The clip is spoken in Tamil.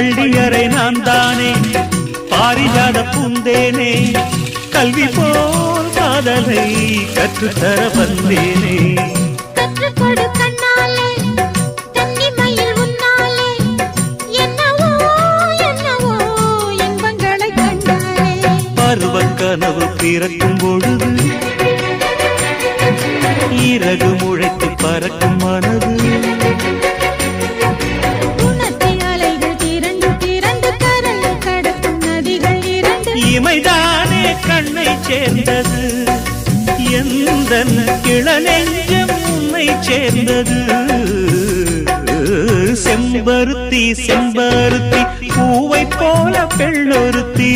பள்ளியறை நான் தானே பாரிஜாத பூந்தேனே கல்வி போல் காதலை கற்றுத்தர வந்தேனே கற்றுக்கொடு கண்ணாலே தன்னிமையில் உன்னாலே என்னவோ என்னவோ இன்பங்களை கண்டாலே பருவக் கனவு பிறக்கும் பொழுது இறகு முளைத்து பறக்கும் மனது இமைதானே கண்ணை சேர்ந்தது எந்தன் இளநெஞ்சம் உன்னை சேர்ந்தது செம்பருத்தி செம்பருத்தி பூவை போல பெண்ணொருத்தி